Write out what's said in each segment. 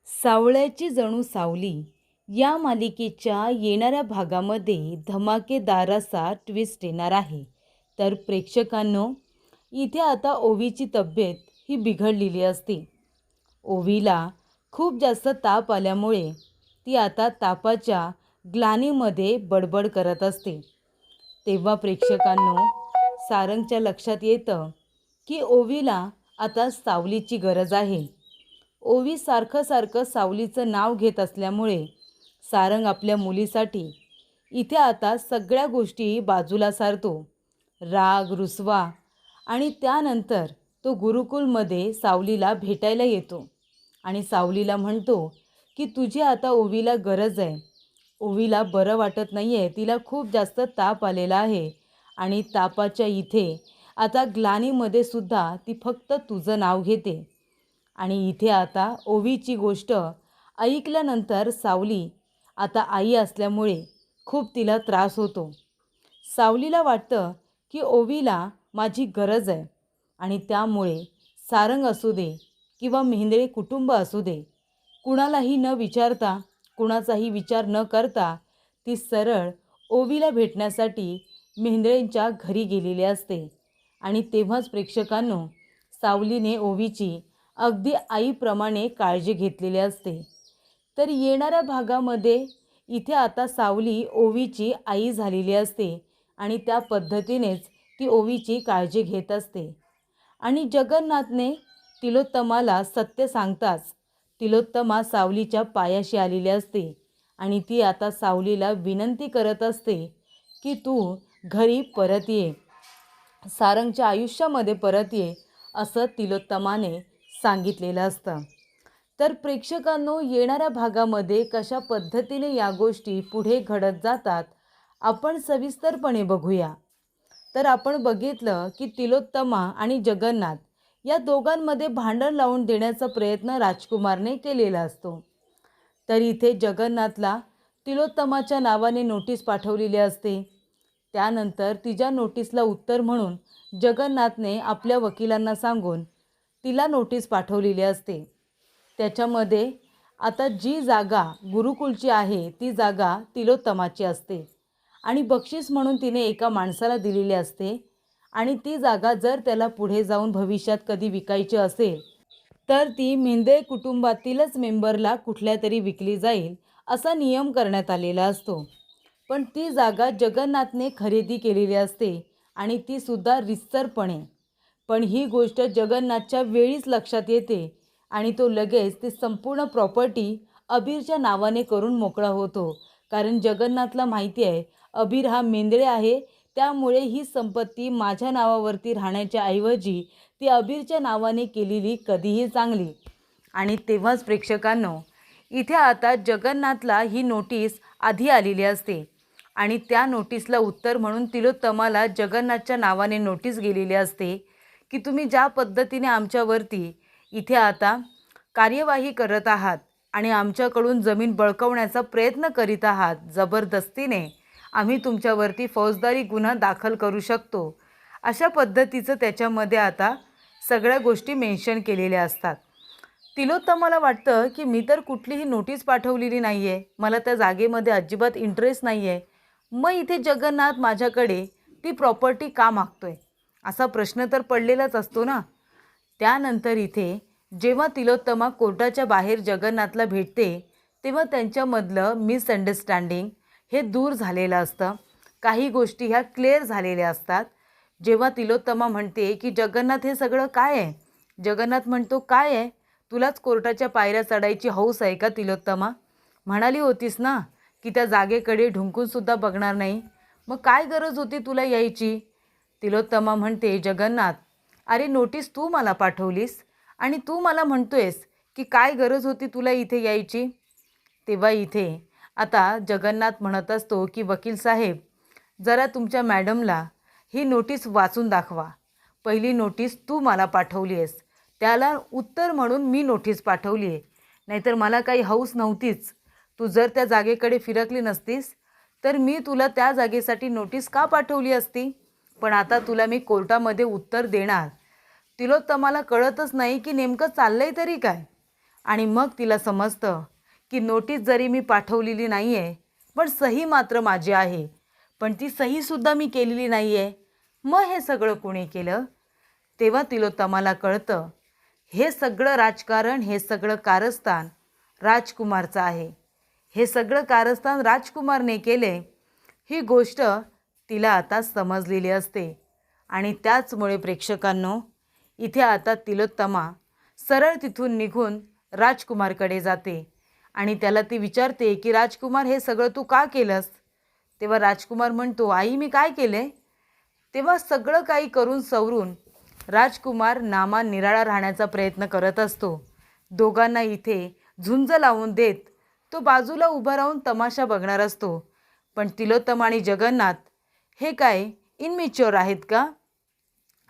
सावळ्याची जणू सावली या मालिकेच्या येणाऱ्या भागामध्ये धमाकेदार असा ट्विस्ट येणार आहे. तर प्रेक्षकांनो, इथे आता ओवीची तब्येत ही बिघडलेली असते. ओवीला खूप जास्त ताप आल्यामुळे ती आता तापाच्या ग्लानीमध्ये बडबड करत असते. तेव्हा प्रेक्षकांनो, सारंगच्या लक्षात येतं की ओवीला आता सावलीची गरज आहे. ओवी सारखं सारखं सावलीचं नाव घेत असल्यामुळे सारंग आपल्या मुलीसाठी इथे आता सगळ्या गोष्टी बाजूला सारतो. राग, रुसवा आणि त्यानंतर तो गुरुकुलमध्ये सावलीला भेटायला येतो आणि सावलीला म्हणतो की तुझी आता ओवीला गरज आहे. ओवीला बरं वाटत नाही आहे, तिला खूप जास्त ताप आलेला आहे आणि तापाच्या इथे आता ग्लानीमध्ये सुद्धा ती फक्त तुझं नाव घेते. आणि इथे आता ओवीची गोष्ट ऐकल्यानंतर सावली आता आई असल्यामुळे खूप तिला त्रास होतो. सावलीला वाटतं की ओवीला माझी गरज आहे आणि त्यामुळे सारंग असू दे किंवा मेहेंदळे कुटुंब असू दे, कुणालाही न विचारता, कुणाचाही विचार न करता ती सरळ ओवीला भेटण्यासाठी मेहेंदळेंच्या घरी गेलेली असते. आणि तेव्हाच प्रेक्षकांनो, सावलीने ओवीची अगदी आईप्रमाणे काळजी घेतलेली असते. तर येणाऱ्या भागामध्ये इथे आता सावली ओवीची आई झालेली असते आणि त्या पद्धतीनेच ती ओवीची काळजी घेत असते. आणि जगन्नाथने तिलोत्तमाला सत्य सांगताच तिलोत्तमा सावलीच्या पायाशी आलेली असते आणि ती आता सावलीला विनंती करत असते की तू घरी परत ये, सारंगच्या आयुष्यामध्ये परत ये, असं तिलोत्तमाने सांगितलेलं असतं. तर प्रेक्षकांनो, येणाऱ्या भागामध्ये कशा पद्धतीने या गोष्टी पुढे घडत जातात आपण सविस्तरपणे बघूया. तर आपण बघितलं की तिलोत्तमा आणि जगन्नाथ या दोघांमध्ये भांडण लावून देण्याचा प्रयत्न राजकुमारने केलेला असतो. तर इथे जगन्नाथला तिलोत्तमाच्या नावाने नोटीस पाठवलेली असते. त्यानंतर तिच्या नोटीसला उत्तर म्हणून जगन्नाथने आपल्या वकिलांना सांगून तिला नोटीस पाठवलेली असते. त्याच्यामध्ये आता जी जागा गुरुकुलची आहे ती जागा तिलोत्तमाची असते आणि बक्षीस म्हणून तिने एका माणसाला दिलेली असते आणि ती जागा जर त्याला पुढे जाऊन भविष्यात कधी विकायची असेल तर ती मेहेंदळे कुटुंबातीलच मेंबरला कुठल्या तरी विकली जाईल असा नियम करण्यात आलेला असतो. पण ती जागा जगन्नाथने खरेदी केलेली असते आणि ती सुद्धा रितसरपणे. पण ही गोष्ट जगन्नाथच्या वेळीच लक्षात येते आणि तो लगेच ती संपूर्ण प्रॉपर्टी अबीरच्या नावाने करून मोकळा होतो. कारण जगन्नाथला माहिती आहे अबीर हा मेंदळे आहे, त्यामुळे ही संपत्ती माझ्या नावावरती राहण्याच्या ऐवजी ती अबीरच्या नावाने केलेली कधीही चांगली. आणि तेव्हाच प्रेक्षकांनो, इथे आता जगन्नाथला ही नोटीस आधी आलेली असते आणि त्या नोटीसला उत्तर म्हणून तिलोत्तमाला जगन्नाथच्या नावाने नोटीस गेलेली असते की तुम्ही ज्या पद्धतीने आमच्यावरती इथे आता कार्यवाही करत आहात आणि आमच्याकडून जमीन बळकावण्याचा प्रयत्न करीत आहात, जबरदस्तीने आम्ही तुमच्यावरती फौजदारी गुन्हा दाखल करू शकतो, अशा पद्धतीचं त्याच्यामध्ये आता सगळ्या गोष्टी मेन्शन केलेल्या असतात. तिलोत्तमाला वाटतं की मी तर कुठलीही नोटीस पाठवलेली नाही आहे, मला त्या जागेमध्ये अजिबात इंटरेस्ट नाही आहे, मग इथे जगन्नाथ माझ्याकडे ती प्रॉपर्टी का मागतोय, असा प्रश्न तर पडलेलाच असतो ना. त्यानंतर इथे जेव्हा तिलोत्तमा कोर्टाच्या बाहेर जगन्नाथला भेटते तेव्हा त्यांच्यामधलं मिसअंडरस्टँडिंग हे दूर झालेलं असतं. काही गोष्टी ह्या क्लिअर झालेल्या असतात. जेव्हा तिलोत्तमा म्हणते की जगन्नाथ हे सगळं काय आहे, जगन्नाथ म्हणतो काय आहे, तुलाच कोर्टाच्या पायऱ्या चढायची हौस आहे का तिलोत्तमा? म्हणाली होतीस ना की त्या जागेकडे ढुंकूनसुद्धा बघणार नाही, मग काय गरज होती तुला यायची? तिलोत्तमा म्हणते जगन्नाथ, अरे नोटीस तू मला पाठवलीस आणि तू मला म्हणतोयस की काय गरज होती तुला इथे यायची? तेव्हा इथे आता जगन्नाथ म्हणत असतो की वकील साहेब, जरा तुमच्या मॅडमला ही नोटीस वाचून दाखवा. पहिली नोटीस तू मला पाठवली आहेस, त्याला उत्तर म्हणून मी नोटीस पाठवली आहे, नाहीतर मला काही हौस नव्हतीच. तू जर त्या जागेकडे फिरकली नसतीस तर मी तुला त्या जागेसाठी नोटीस का पाठवली असती? पण आता तुला मी कोर्टामध्ये उत्तर देणार. तिलोत्तमाला कळतच नाही की नेमकं चाललंय तरी काय. आणि मग तिला समजतं की नोटीस जरी मी पाठवलेली नाही आहे, पण सही मात्र माझी आहे. पण ती सहीसुद्धा मी केलेली नाही आहे. मग हे सगळं कोणी केलं? तेव्हा तिलोत्तमाला कळतं, हे सगळं राजकारण, हे सगळं कारस्थान राजकुमारचं आहे. हे सगळं कारस्थान राजकुमारने केले, ही गोष्ट तिला आता समजलेली असते. आणि त्याचमुळे प्रेक्षकांनो, इथे आता तिलोत्तमा सरळ तिथून निघून राजकुमारकडे जाते आणि त्याला ती विचारते की राजकुमार, हे सगळं तू का केलंस? तेव्हा राजकुमार म्हणतो, आई मी काय केले? तेव्हा सगळं काही करून सवरून राजकुमार नामानिराळा राहण्याचा प्रयत्न करत असतो. दोघांना इथे झुंज लावून देत तो बाजूला उभा राहून तमाशा बघणार असतो. पण तिलोत्तमा आणि जगन्नाथ हे काय इनमॅच्युअर आहेत का?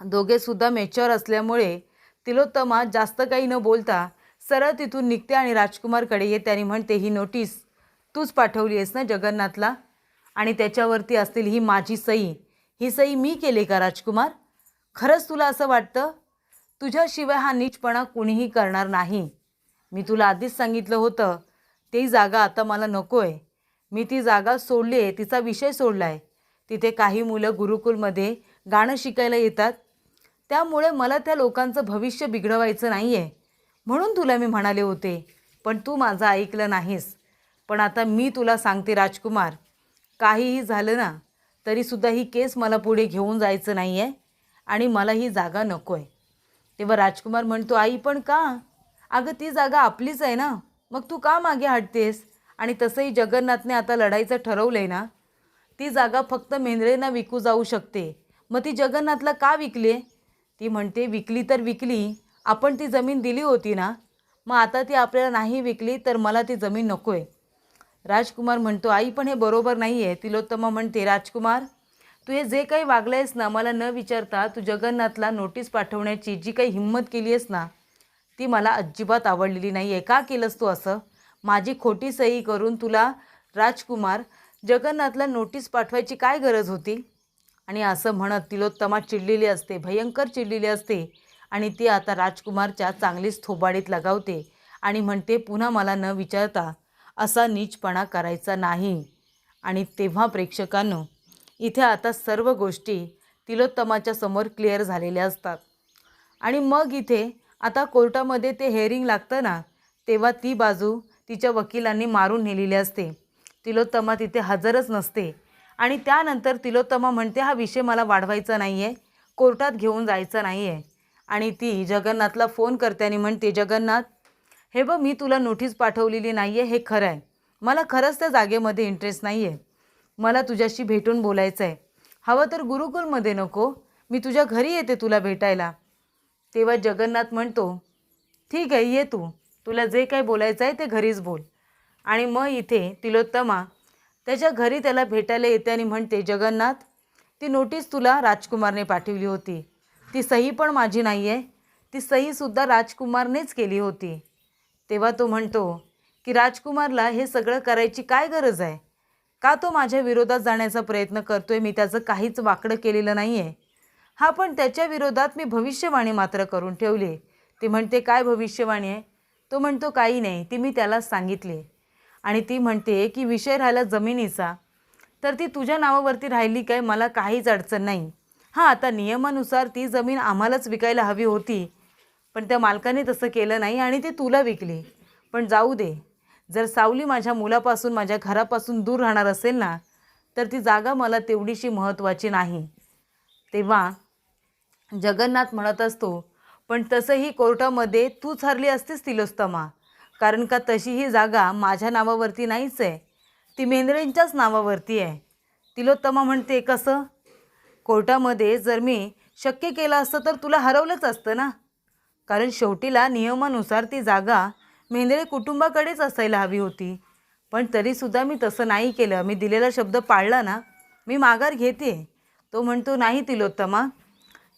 दोघेसुद्धा मॅच्युअर असल्यामुळे तिलोत्तमा जास्त काही न बोलता सरळ तिथून निघते आणि राजकुमारकडे येते आणि म्हणते, ही नोटीस तूच पाठवली आहेस ना जगन्नाथला? आणि त्याच्यावरती असलेली ही माझी सही, ही सही मी केली का राजकुमार? खरंच तुला असं वाटतं? तुझ्याशिवाय हा नीचपणा कुणीही करणार नाही. मी तुला आधीच सांगितलं होतं, ती जागा आता मला नको आहे. मी ती जागा सोडली आहे, तिचा विषय सोडला आहे. तिथे काही मुलं गुरुकुलमध्ये गाणं शिकायला येतात, त्यामुळे मला त्या लोकांचं भविष्य बिघडवायचं नाही आहे. म्हणून तुला मी म्हणाले होते, पण तू माझं ऐकलं नाहीस. पण आता मी तुला सांगते राजकुमार, काहीही झालं ना तरीसुद्धा ही केस मला पुढे घेऊन जायचं नाही आहे आणि मला ही जागा नको आहे. तेव्हा राजकुमार म्हणतो, आई पण का? अगं ती जागा आपलीच आहे ना, मग तू का मागे हटतेस? आणि तसंही जगन्नाथने आता लढायचं ठरवलं आहे ना, ती जागा फक्त मेंढरेंना विकू जाऊ शकते. मग ती जगन्नाथला का विकली आहे? ती म्हणते, विकली तर विकली, आपण ती जमीन दिली होती ना, मग आता ती आपल्याला नाही विकली तर मला ती जमीन नको आहे. राजकुमार म्हणतो, आई पण हे बरोबर नाही आहे. तिलोत्तमा म्हणते, राजकुमार तू हे जे काही वागलं आहेस ना, मला न विचारता तू जगन्नाथला नोटीस पाठवण्याची जी काही हिंमत केली आहेस ना, ती मला अजिबात आवडलेली नाही आहे. का केलंस तू असं? माझी खोटी सही करून तुला राजकुमार जगन्नाथला नोटीस पाठवायची काय गरज होती? आणि असं म्हणत तिलोत्तमा चिडलेली असते, भयंकर चिडलेली असते आणि ती आता राजकुमारच्या चांगलीच थोबाडीत लगावते आणि म्हणते, पुन्हा मला न विचारता असा नीचपणा करायचा नाही. आणि तेव्हा प्रेक्षकांनो, इथे आता सर्व गोष्टी तिलोत्तमाच्या समोर क्लिअर झालेल्या असतात. आणि मग इथे आता कोर्टामध्ये ते हेअरिंग लागतं ना, तेव्हा ती बाजू तिच्या वकिलांनी मारून नेलेली असते. तिलोत्तमा तिथे हजरच नसते आणि त्यानंतर तिलोत्तमा म्हणते, हा विषय मला वाढवायचा नाही आहे, कोर्टात घेऊन जायचा नाही आहे. आणि ती जगन्नाथला फोन करते आणि म्हणते, जगन्नाथ हे बघ, मी तुला नोटीस पाठवलेली नाही आहे, हे खरं आहे. मला खरंच त्या जागेमध्ये इंटरेस्ट नाही आहे. मला तुझ्याशी भेटून बोलायचं आहे. हवं तर गुरुकुलमध्ये नको, मी तुझ्या घरी येते तुला भेटायला. तेव्हा जगन्नाथ म्हणतो, ठीक आहे, ये तू, तुला जे काही बोलायचं आहे ते घरीच बोल. आणि मग इथे तिलोत्तमा त्याच्या घरी त्याला भेटायला येते आणि म्हणते, जगन्नाथ ती नोटीस तुला राजकुमारने पाठवली होती, ती सही पण माझी नाही आहे, ती सहीसुद्धा राजकुमारनेच केली होती. तेव्हा तो म्हणतो की राजकुमारला हे सगळं करायची काय गरज आहे? का तो माझ्या विरोधात जाण्याचा प्रयत्न करतोय? मी त्याचं काहीच वाकडं केलेलं नाही आहे. हा, पण त्याच्या विरोधात मी भविष्यवाणी मात्र करून ठेवली. ती म्हणते, काय भविष्यवाणी आहे? तो म्हणतो, काही नाही, ती मी त्याला सांगितली. आणि ती म्हणते की विषय राहिला जमिनीचा, तर ती तुझ्या नावावरती राहिली काय, मला काहीच अडचण नाही. हां, आता नियमानुसार ती जमीन आम्हालाच विकायला हवी होती, पण त्या मालकाने तसं केलं नाही आणि ती तुला विकली. पण जाऊ दे, जर सावली माझ्या मुलापासून, माझ्या घरापासून दूर राहणार असेल ना, तर ती जागा मला तेवढीशी महत्त्वाची नाही. तेव्हा जगन्नाथ म्हणत असतो, पण तसंही कोर्टामध्ये तूच हरली असतीस तिलोत्तमा, कारण का तशी ही जागा माझ्या नावावरती नाहीच आहे, ती मेंढरेंच्याच नावावरती आहे. तिलोत्तमा म्हणते, कसं? कोर्टामध्ये जर मी शक्य केलं असतं तर तुला हरवलंच असतं ना, कारण शेवटीला नियमानुसार ती जागा मेंढरे कुटुंबाकडेच असायला हवी होती. पण तरीसुद्धा मी तसं नाही केलं, मी दिलेला शब्द पाळला ना, मी माघार घेते. तो म्हणतो, नाही तिलोत्तमा,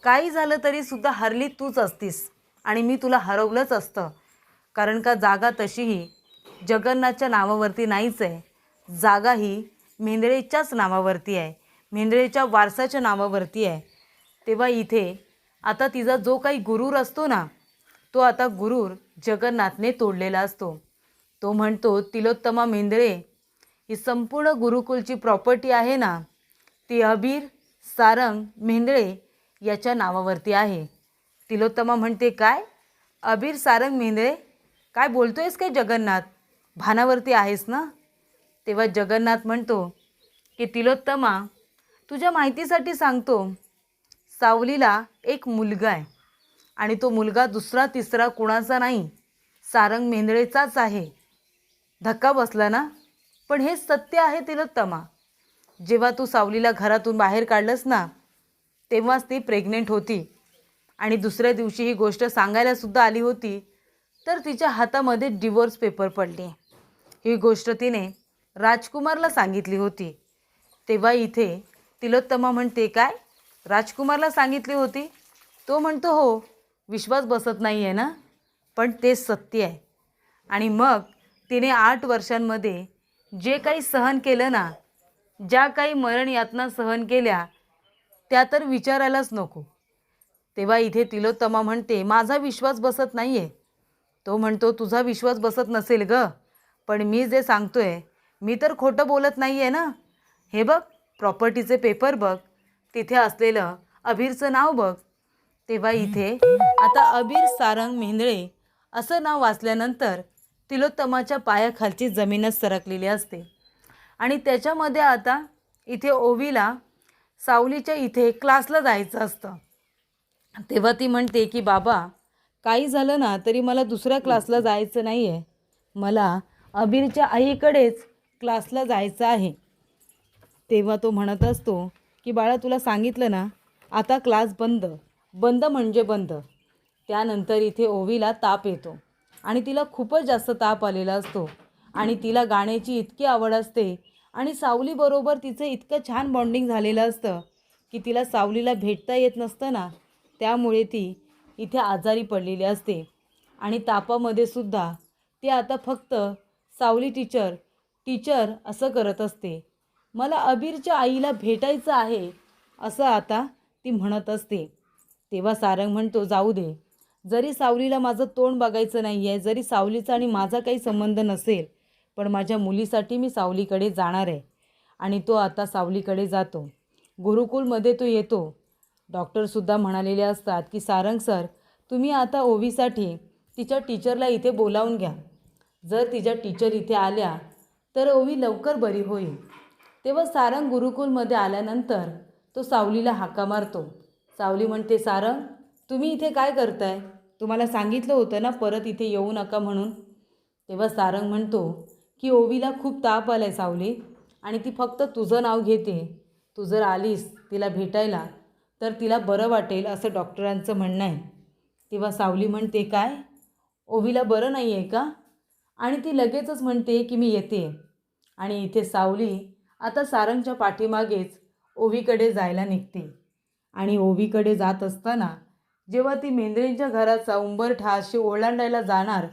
काही झालं तरीसुद्धा हरली तूच असतीस आणि मी तुला हरवलंच असतं, कारण का जागा तशीही जगन्नाथच्या नावावरती नाहीच आहे. जागा ही मेंढरेच्याच नावावरती आहे, मेंढरेच्या वारसाच्या नावावरती आहे. तेव्हा इथे आता तिचा जो काही गुरूर असतो ना, तो आता गुरूर जगन्नाथने तोडलेला असतो. तो म्हणतो, तिलोत्तमा मेंदळे, ही संपूर्ण गुरुकुलची प्रॉपर्टी आहे ना, ती अबीर सारंग मेंदळे याच्या नावावरती आहे. तिलोत्तमा म्हणते, काय? अबीर सारंग मेंदळे? काय बोलतोयस काय जगन्नाथ? भानावरती आहेस ना? तेव्हा जगन्नाथ म्हणतो की तिलोत्तमा, तुझ्या माहितीसाठी सांगतो, सावलीला एक मुलगा आहे आणि तो मुलगा दुसरा तिसरा कुणाचा नाही, सारंग मेंदळेचाच आहे. धक्का बसला ना? पण हे सत्य आहे तिलोत्तमा. जेव्हा तू सावलीला घरातून बाहेर काढलंस ना, तेव्हाच ती प्रेग्नेंट होती आणि दुसऱ्या दिवशी ही गोष्ट सांगायलासुद्धा आली होती, तर तिच्या हातामध्ये डिवोर्स पेपर पडले. ही गोष्ट तिने राजकुमारला सांगितली होती. तेव्हा इथे तिलोत्तमा म्हणते, काय? राजकुमारला सांगितली होती? तो म्हणतो, हो. विश्वास बसत नाही आहे ना? पण ते सत्य आहे. आणि मग तिने 8 वर्षांमध्ये जे काही सहन केलं ना, ज्या काही मरण यातना सहन केल्या, त्या तर विचारायलाच नको. तेव्हा इथे तिलोत्तमा म्हणते, माझा विश्वास बसत नाही आहे. तो म्हणतो, तुझा विश्वास बसत नसेल गं, पण मी जे सांगतोय, मी तर खोटं बोलत नाही आहे ना. हे बघ, प्रॉपर्टीचे पेपर बघ, तिथे असलेलं अबीरचं नाव बघ. तेव्हा इथे आता अबीर सारंग मेंदळे असं नाव वाचल्यानंतर तिलोत्तमाच्या पायाखालची जमीनच सरकलेली असते. आणि त्याच्यामध्ये आता इथे ओवीला सावलीच्या इथे क्लासला जायचं असतं. तेव्हा ती म्हणते की बाबा, काही झालं ना तरी मला दुसऱ्या क्लासला जायचं नाही आहे, मला अबीरच्या आईकडेच क्लासला जायचं आहे. तेव्हा तो म्हणत असतो की बाळा, तुला सांगितलं ना, आता क्लास बंद. बंद म्हणजे बंद. त्यानंतर इथे ओवीला ताप येतो आणि तिला खूपच जास्त ताप आलेला असतो आणि तिला गाण्याची इतकी आवड असते आणि सावलीबरोबर तिचं इतकं छान बॉन्डिंग झालेलं असतं की तिला सावलीला भेटता येत नसतं ना, त्यामुळे ती इथे आजारी पडलेली असते. आणि तापामध्ये सुद्धा ती आता फक्त सावली टीचर टीचर असं करत असते. मला अबीरच्या आईला भेटायचं आहे असं आता ती म्हणत असते. तेव्हा सारंग म्हणतो, जाऊ दे, जरी सावलीला माझं तोंड बघायचं नाही आहे, जरी सावलीचा आणि माझा काही संबंध नसेल, पण माझ्या मुलीसाठी मी सावलीकडे जाणार आहे. आणि तो आता सावलीकडे जातो. गुरुकुलमध्ये तो येतो. डॉक्टरसुद्धा म्हणालेले असतात की सारंग सर, तुम्ही आता ओवीसाठी तिच्या टीचरला इथे बोलावून घ्या. जर तिच्या टीचर इथे आल्या तर ओवी लवकर बरी होईल. तेव्हा सारंग गुरुकुलमध्ये आल्यानंतर तो सावलीला हाका मारतो. सावली म्हणते, सारंग, तुम्ही इथे काय करताय? तुम्हाला सांगितलं होतं ना परत इथे येऊ नका म्हणून. तेव्हा सारंग म्हणतो की ओवीला खूप ताप आलाय सावली आणि ती फक्त तुझं नाव घेते. तू जर आलीस तिला भेटायला तर तिला बरं वाटेल असं डॉक्टरांचं म्हणणं आहे. तेव्हा सावली म्हणते, काय? ओवीला बरं नाही आहे का? आणि ती लगेचच म्हणते की मी येते. आणि इथे सावली आता सारंगच्या पाठीमागेच ओवीकडे जायला निघते. आणि ओवीकडे जात असताना जेव्हा ती मेंदळींच्या घराचा उंबरठा अशी ओलांडायला जाणार,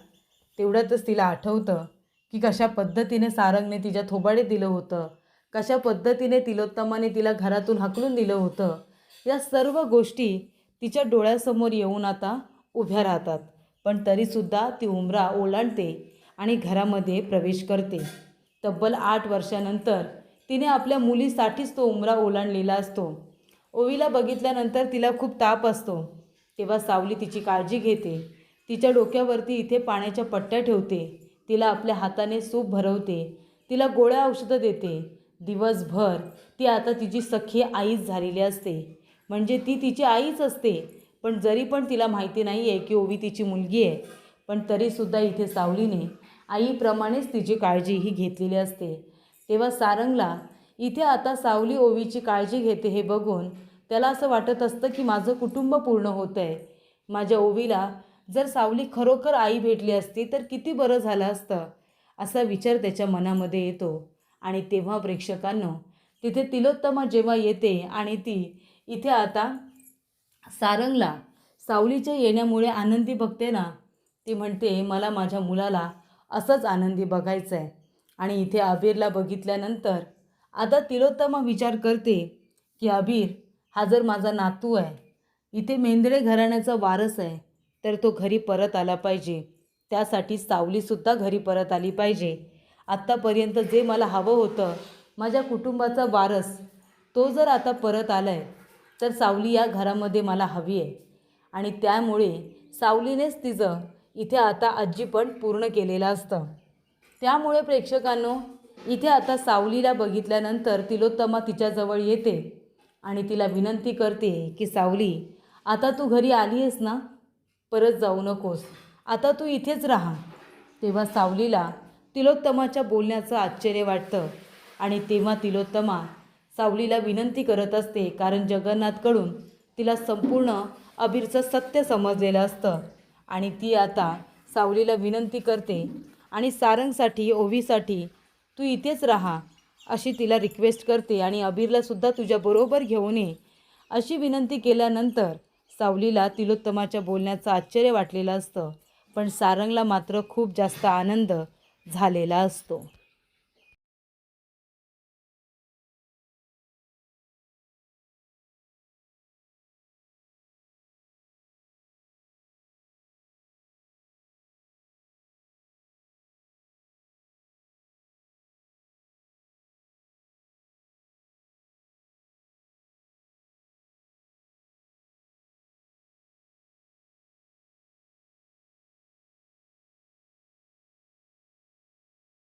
तेवढ्यातच तिला आठवतं की कशा पद्धतीने सारंगने तिच्या थोबाडे दिलं होतं, कशा पद्धतीने तिलोत्तमाने तिला घरातून हाकलून दिलं होतं. या सर्व गोष्टी तिच्या डोळ्यासमोर येऊन आता उभ्या राहतात. पण तरीसुद्धा ती उंबरा ओलांडते आणि घरामध्ये प्रवेश करते. तब्बल 8 वर्षानंतर तिने आपल्या मुलीसाठीच तो उंबरा ओलांडलेला असतो. ओवीला बघितल्यानंतर तिला खूप ताप असतो. तेव्हा सावली तिची काळजी घेते. तिच्या डोक्यावरती इथे पाण्याच्या पट्ट्या ठेवते. तिला आपल्या हाताने सूप भरवते. तिला गोळ्या औषधं देते. दिवसभर ती आता तिची सख्खी आईच झालेली असते. म्हणजे ती तिची आईच असते. पण जरी पण तिला माहिती नाही आहे की ओवी तिची मुलगी आहे, पण तरीसुद्धा इथे सावलीने आईप्रमाणेच तिची काळजी ही घेतलेली असते. तेव्हा सारंगला इथे आता सावली ओवीची काळजी घेते हे बघून त्याला असं वाटत असतं की माझं कुटुंब पूर्ण होतं आहे. माझ्या ओवीला जर सावली खरोखर आई भेटली असती तर किती बरं झालं असतं, असा विचार त्याच्या मनामध्ये येतो. आणि तेव्हा प्रेक्षकांनो, तिथे तिलोत्तमा जेव्हा येते आणि ती इथे आता सारंगला सावलीच्या येण्यामुळे आनंदी बघते ना, ती म्हणते, मला माझ्या मुलाला असंच आनंदी बघायचं आहे. आणि इथे अबीरला बघितल्यानंतर आता तिलोत्तमा विचार करते की अबीर हा जर माझा नातू आहे, इथे मेंदळे घराण्याचा वारस आहे, तर तो घरी परत आला पाहिजे. त्यासाठी सावलीसुद्धा घरी परत आली पाहिजे. आत्तापर्यंत जे मला हवं होतं, माझ्या कुटुंबाचा वारस, तो जर आता परत आला आहे, तर सावली या घरामध्ये मला हवी आहे. आणि त्यामुळे सावलीनेच तिचं इथे आता आजीपण पूर्ण केलेलं असतं. त्यामुळे प्रेक्षकांनो, इथे आता सावलीला बघितल्यानंतर तिलोत्तमा तिच्याजवळ येते आणि तिला विनंती करते की सावली, आता तू घरी आली आहेस ना, परत जाऊ नकोस, आता तू इथेच राहा. तेव्हा सावलीला तिलोत्तमाच्या बोलण्याचं आश्चर्य वाटतं आणि तेव्हा तिलोत्तमा सावलीला विनंती करत असते, कारण जगन्नाथकडून तिला संपूर्ण अबीरचं सत्य समजलेलं असतं आणि ती आता सावलीला विनंती करते आणि सारंगसाठी, ओवीसाठी तू इथेच राहा अशी तिला रिक्वेस्ट करते आणि अबीरलासुद्धा तुझ्याबरोबर घेऊन ये अशी विनंती केल्यानंतर सावलीला तिलोत्तमाच्या बोलण्याचं आश्चर्य वाटलेलं असतं, पण सारंगला मात्र खूप जास्त आनंद झालेला असतो.